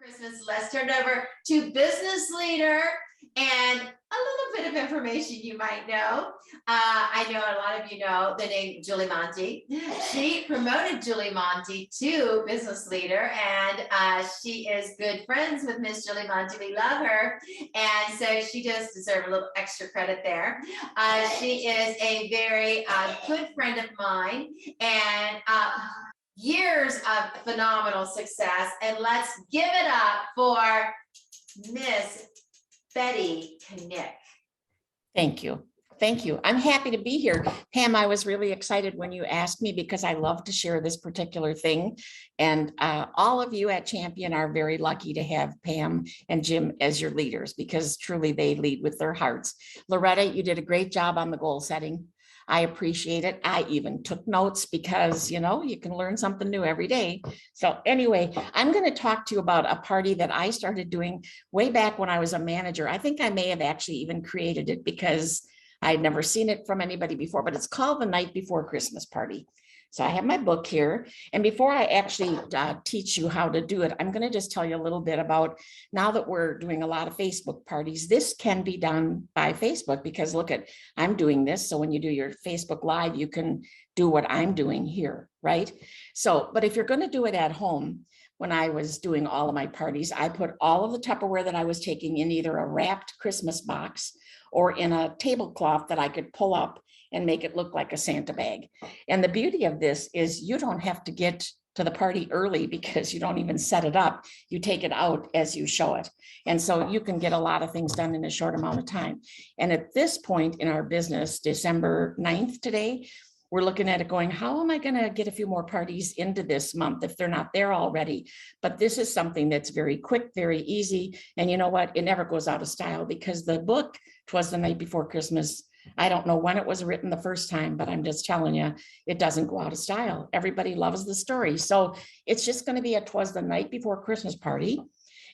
Christmas, let's turn it over to business leader and a little bit of information you might know. I know a lot of you know the name Julie Monty. She promoted Julie Monty to business leader, and she is good friends with Miss Julie Monty. We love her, and so she does deserve a little extra credit there. She is a very good friend of mine, and years of phenomenal success. And let's give it up for Miss Bette Knick. Thank you. Thank you. I'm happy to be here. Pam, I was really excited when you asked me because I love to share this particular thing. And all of you at Champion are very lucky to have Pam and Jim as your leaders because truly they lead with their hearts. Loretta, you did a great job on the goal setting. I appreciate it. I even took notes because, you know, you can learn something new every day. So anyway, I'm going to talk to you about a party that I started doing way back when I was a manager. I think I may have actually even created it because I'd never seen it from anybody before, but it's called the Night Before Christmas Party. So I have my book here. And before I actually teach you how to do it, I'm going to just tell you a little bit about now that we're doing a lot of Facebook parties, this can be done by Facebook because look at, I'm doing this. So when you do your Facebook Live, you can do what I'm doing here, right? So, but if you're going to do it at home, when I was doing all of my parties, I put all of the Tupperware that I was taking in either a wrapped Christmas box or in a tablecloth that I could pull up and make it look like a Santa bag. And the beauty of this is you don't have to get to the party early because you don't even set it up. You take it out as you show it. And so you can get a lot of things done in a short amount of time. And at this point in our business, December 9th today, we're looking at it going, how am I going to get a few more parties into this month if they're not there already? But this is something that's very quick, very easy. And you know what? It never goes out of style because the book, 'Twas the Night Before Christmas, I don't know when it was written the first time, but I'm just telling you, it doesn't go out of style. Everybody loves the story. So it's just going to be a 'Twas the Night Before Christmas party.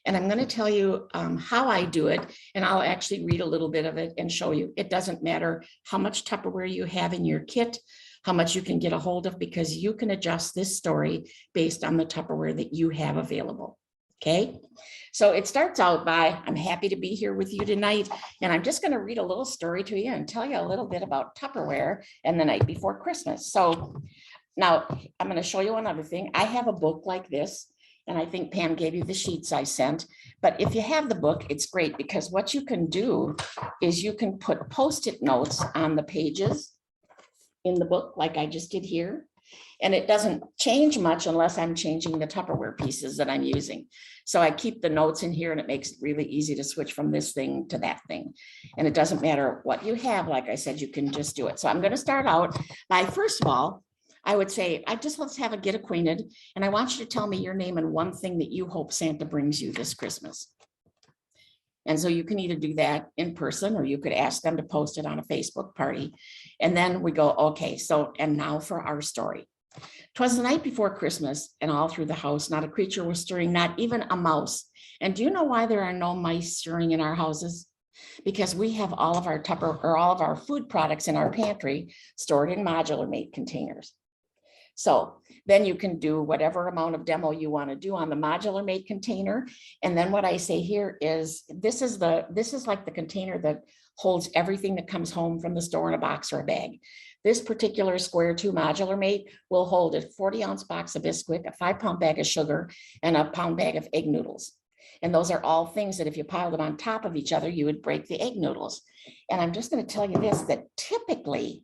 And I'm going to tell you how I do it. And I'll actually read a little bit of it and show you. It doesn't matter how much Tupperware you have in your kit, how much you can get a hold of, because you can adjust this story based on the Tupperware that you have available. Okay. So it starts out by, I'm happy to be here with you tonight. And I'm just going to read a little story to you and tell you a little bit about Tupperware and the night before Christmas. So now I'm going to show you another thing. I have a book like this. And I think Pam gave you the sheets I sent. But if you have the book, it's great because what you can do is you can put Post-it notes on the pages in the book like I just did here. And it doesn't change much unless I'm changing the Tupperware pieces that I'm using. So I keep the notes in here and it makes it really easy to switch from this thing to that thing. And it doesn't matter what you have. Like I said, you can just do it. So I'm going to start out by, first of all, I would say, let's have a get acquainted. And I want you to tell me your name and one thing that you hope Santa brings you this Christmas. And so you can either do that in person or you could ask them to post it on a Facebook party. And then we go, okay, so, and now for our story. 'Twas the night before Christmas, and all through the house, not a creature was stirring, not even a mouse. And do you know why there are no mice stirring in our houses? Because we have all of our all of our food products in our pantry stored in modular made containers. So then you can do whatever amount of demo you want to do on the modular made container. And then what I say here is this is like the container that holds everything that comes home from the store in a box or a bag. This particular square 2 modular made will hold a 40-ounce box of Bisquick, a 5-pound bag of sugar, and a pound bag of egg noodles. And those are all things that if you piled them on top of each other, you would break the egg noodles. And I'm just going to tell you this, that typically,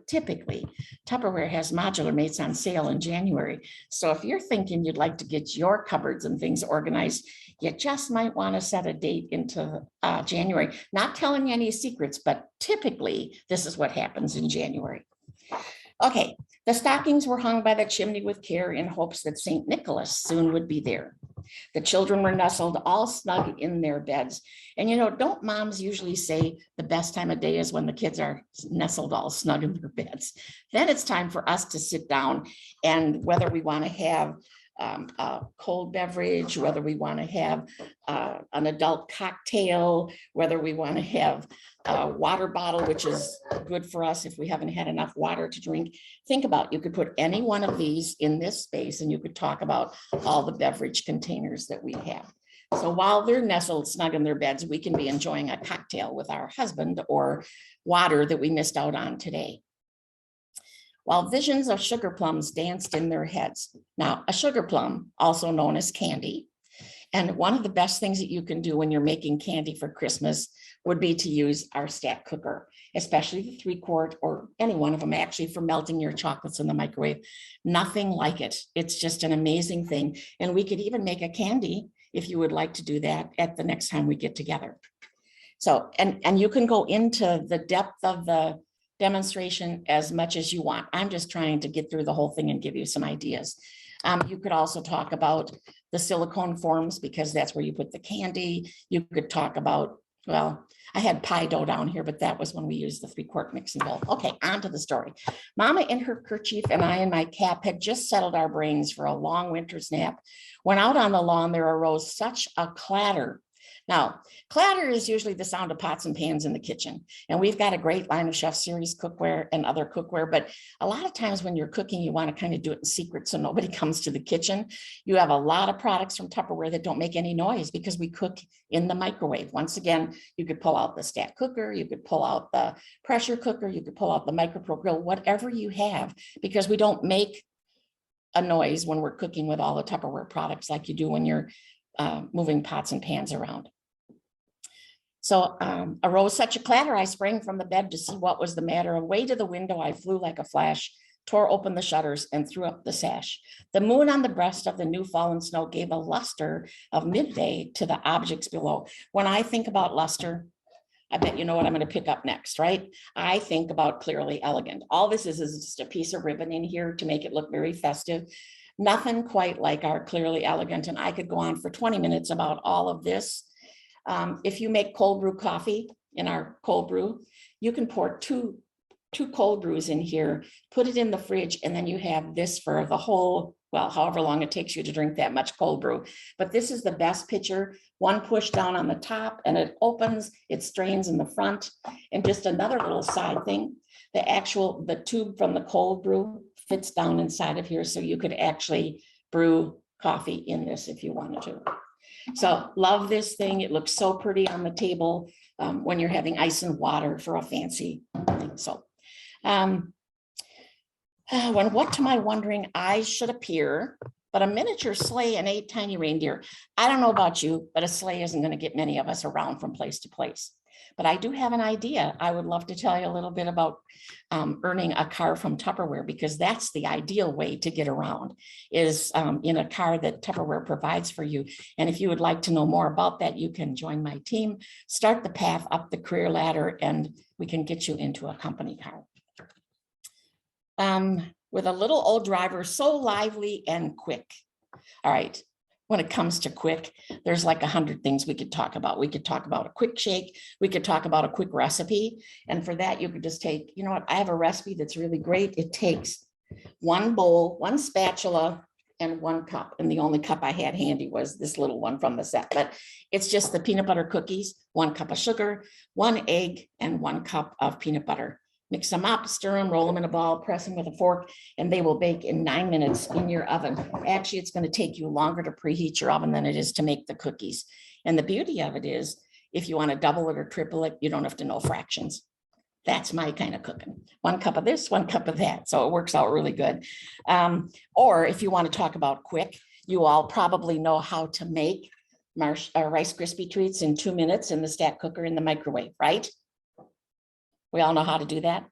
Tupperware has modular mates on sale in January. So if you're thinking you'd like to get your cupboards and things organized, you just might want to set a date into January. Not telling you any secrets, but typically this is what happens in January. Okay, the stockings were hung by the chimney with care in hopes that St. Nicholas soon would be there. The children were nestled all snug in their beds. And you know, don't moms usually say the best time of day is when the kids are nestled all snug in their beds? Then it's time for us to sit down, and whether we want to have a cold beverage, whether we want to have an adult cocktail, whether we want to have a water bottle, which is good for us if we haven't had enough water to drink. Think about, you could put any one of these in this space and you could talk about all the beverage containers that we have. So while they're nestled snug in their beds, we can be enjoying a cocktail with our husband or water that we missed out on today. While visions of sugar plums danced in their heads. Now, a sugar plum, also known as candy, and one of the best things that you can do when you're making candy for Christmas would be to use our stack cooker, especially the 3-quart or any one of them actually for melting your chocolates in the microwave. Nothing like it. It's just an amazing thing. And we could even make a candy if you would like to do that at the next time we get together. So, and you can go into the depth of the demonstration as much as you want. I'm just trying to get through the whole thing and give you some ideas. You could also talk about the silicone forms because that's where you put the candy. You could talk about, well, I had pie dough down here, but that was when we used the 3-quart mixing bowl. Okay, on to the story. Mama in her kerchief and I in my cap had just settled our brains for a long winter's nap. When out on the lawn, there arose such a clatter. Now, clatter is usually the sound of pots and pans in the kitchen. And we've got a great line of Chef Series cookware and other cookware. But a lot of times when you're cooking, you want to kind of do it in secret so nobody comes to the kitchen. You have a lot of products from Tupperware that don't make any noise because we cook in the microwave. Once again, you could pull out the stack cooker, you could pull out the pressure cooker, you could pull out the micro grill, whatever you have, because we don't make a noise when we're cooking with all the Tupperware products like you do when you're moving pots and pans around. So arose such a clatter, I sprang from the bed to see what was the matter. Away to the window, I flew like a flash, tore open the shutters and threw up the sash. The moon on the breast of the new fallen snow gave a luster of midday to the objects below. When I think about luster, I bet you know what I'm going to pick up next, right? I think about Clearly Elegant. All this is just a piece of ribbon in here to make it look very festive. Nothing quite like our Clearly Elegant. And I could go on for 20 minutes about all of this. If you make cold brew coffee in our cold brew, you can pour two cold brews in here, put it in the fridge, and then you have this for the whole, well, however long it takes you to drink that much cold brew. But this is the best pitcher. One push down on the top and it opens, it strains in the front. And just another little side thing, the tube from the cold brew fits down inside of here. So you could actually brew coffee in this if you wanted to. So love this thing. It looks so pretty on the table when you're having ice and water for a fancy thing. So when what to my wondering eyes should appear, but a miniature sleigh and 8 tiny reindeer. I don't know about you, but a sleigh isn't going to get many of us around from place to place. But I do have an idea. I would love to tell you a little bit about earning a car from Tupperware, because that's the ideal way to get around is in a car that Tupperware provides for you. And if you would like to know more about that, you can join my team, start the path up the career ladder, and we can get you into a company car. With a little old driver, so lively and quick. All right. When it comes to quick, there's like 100 things we could talk about. We could talk about a quick shake. We could talk about a quick recipe. And for that, you could just take, you know what, I have a recipe that's really great. It takes 1 bowl, 1 spatula, and 1 cup. And the only cup I had handy was this little one from the set. But it's just the peanut butter cookies, 1 cup of sugar, 1 egg, and 1 cup of peanut butter. Mix them up, stir them, roll them in a ball, press them with a fork, and they will bake in 9 minutes in your oven. Actually, it's going to take you longer to preheat your oven than it is to make the cookies. And the beauty of it is, if you want to double it or triple it, you don't have to know fractions. That's my kind of cooking. 1 cup of this, 1 cup of that. So it works out really good. Or if you want to talk about quick, you all probably know how to make Rice Krispie treats in 2 minutes in the stack cooker in the microwave, right? We all know how to do that.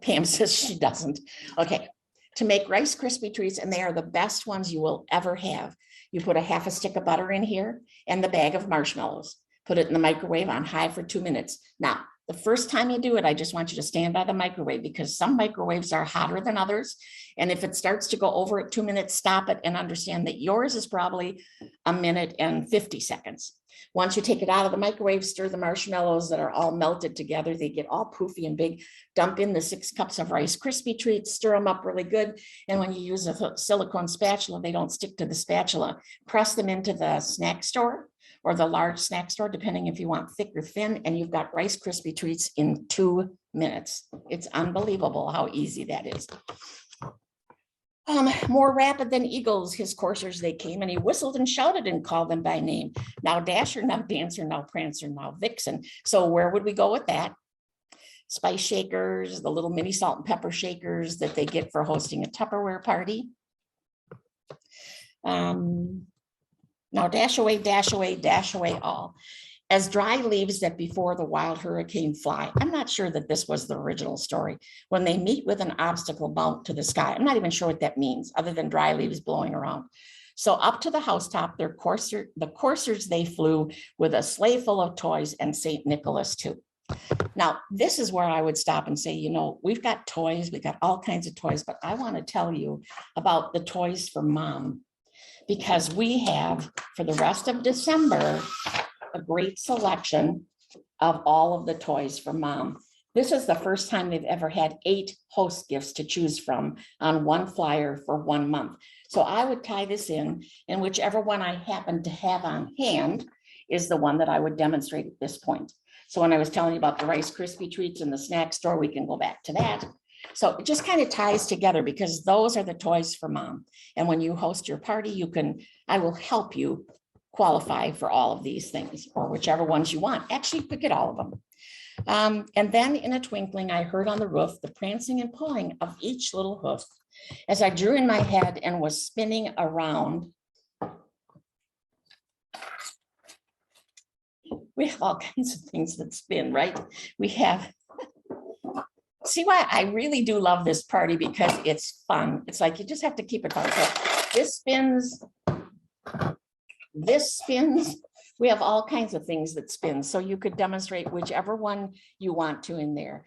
Pam says she doesn't. Okay, to make Rice Krispie treats, and they are the best ones you will ever have. You put a half a stick of butter in here and the bag of marshmallows. Put it in the microwave on high for 2 minutes. Now, the first time you do it, I just want you to stand by the microwave because some microwaves are hotter than others. And if it starts to go over at 2 minutes, stop it and understand that yours is probably 1 minute and 50 seconds. Once you take it out of the microwave, stir the marshmallows that are all melted together. They get all poofy and big. Dump in the 6 cups of Rice Krispie treats, stir them up really good. And when you use a silicone spatula, they don't stick to the spatula. Press them into the snack store or the large snack store, depending if you want thick or thin, and you've got Rice Krispie treats in 2 minutes. It's unbelievable how easy that is. More rapid than eagles, his coursers they came, and he whistled and shouted and called them by name. Now Dasher, now Dancer, now Prancer, now Vixen. So where would we go with that? Spice shakers, the little mini salt and pepper shakers that they get for hosting a Tupperware party. Now dash away all. As dry leaves that before the wild hurricane fly. I'm not sure that this was the original story. When they meet with an obstacle mount to the sky. I'm not even sure what that means other than dry leaves blowing around. So up to the housetop, the coursers they flew with a sleigh full of toys and St. Nicholas too. Now, this is where I would stop and say, you know, we've got toys, we've got all kinds of toys, but I want to tell you about the toys for mom, because we have for the rest of December, a great selection of all of the toys for mom. This is the first time they've ever had 8 host gifts to choose from on one flyer for 1 month. So I would tie this in, and whichever one I happen to have on hand is the one that I would demonstrate at this point. So when I was telling you about the Rice Krispie treats in the snack store, we can go back to that. So it just kind of ties together because those are the toys for mom. And when you host your party, I will help you qualify for all of these things or whichever ones you want. Actually, pick at all of them. And then in a twinkling, I heard on the roof the prancing and pulling of each little hoof as I drew in my head and was spinning around. We have all kinds of things that spin, right? We have, see why I really do love this party because it's fun. It's like you just have to keep it fun. So this spins. This spins. We have all kinds of things that spin. So you could demonstrate whichever one you want to in there.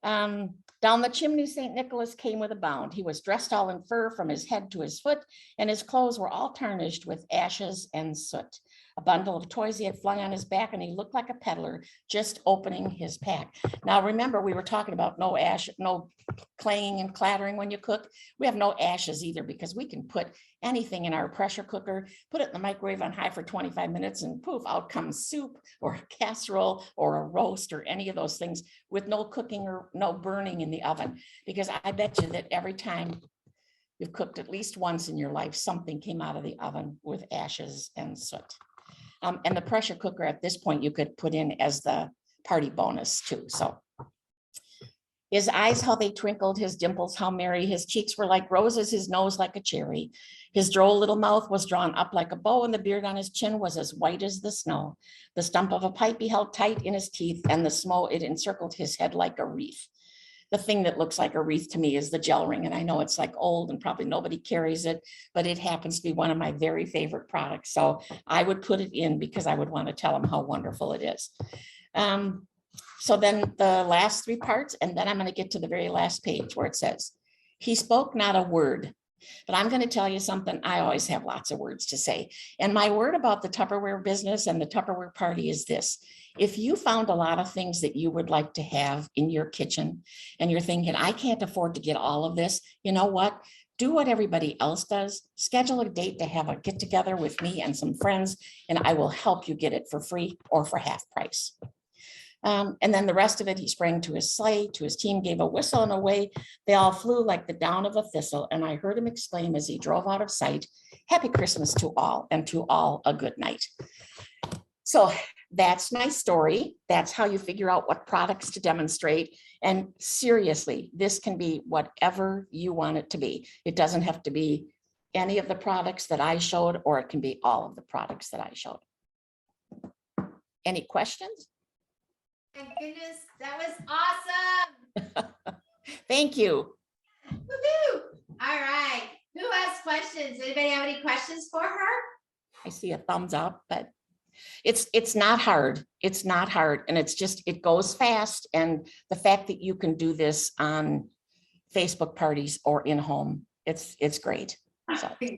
Down the chimney, St. Nicholas came with a bound. He was dressed all in fur from his head to his foot, and his clothes were all tarnished with ashes and soot. A bundle of toys he had flung on his back, and he looked like a peddler just opening his pack. Now, remember, we were talking about no ash, no clanging and clattering when you cook. We have no ashes either because we can put anything in our pressure cooker, put it in the microwave on high for 25 minutes, and poof, out comes soup or a casserole or a roast or any of those things with no cooking or no burning in the oven. Because I bet you that every time you've cooked at least once in your life, something came out of the oven with ashes and soot. And the pressure cooker at this point, you could put in as the party bonus too. So his eyes, how they twinkled, his dimples, how merry, his cheeks were like roses, his nose like a cherry. His droll little mouth was drawn up like a bow, and the beard on his chin was as white as the snow. The stump of a pipe he held tight in his teeth, and the smoke, it encircled his head like a wreath. The thing that looks like a wreath to me is the gel ring. And I know it's like old and probably nobody carries it, but it happens to be one of my very favorite products. So I would put it in because I would want to tell them how wonderful it is. So then the last 3 parts, and then I'm going to get to the very last page where it says, he spoke not a word. But I'm going to tell you something. I always have lots of words to say. And my word about the Tupperware business and the Tupperware party is this. If you found a lot of things that you would like to have in your kitchen and you're thinking, I can't afford to get all of this, you know what? Do what everybody else does. Schedule a date to have a get together with me and some friends, and I will help you get it for free or for half price. And then the rest of it, he sprang to his sleigh, to his team, gave a whistle, and away they all flew like the down of a thistle. And I heard him exclaim as he drove out of sight, Happy Christmas to all, and to all a good night. So that's my story. That's how you figure out what products to demonstrate. And seriously, this can be whatever you want it to be. It doesn't have to be any of the products that I showed, or it can be all of the products that I showed. Any questions? My goodness, that was awesome. Thank you. Woohoo! All right. Who has questions? Anybody have any questions for her? I see a thumbs up, but it's not hard. It's not hard. And it's just, it goes fast. And the fact that you can do this on Facebook parties or in home, it's great. So. Yeah.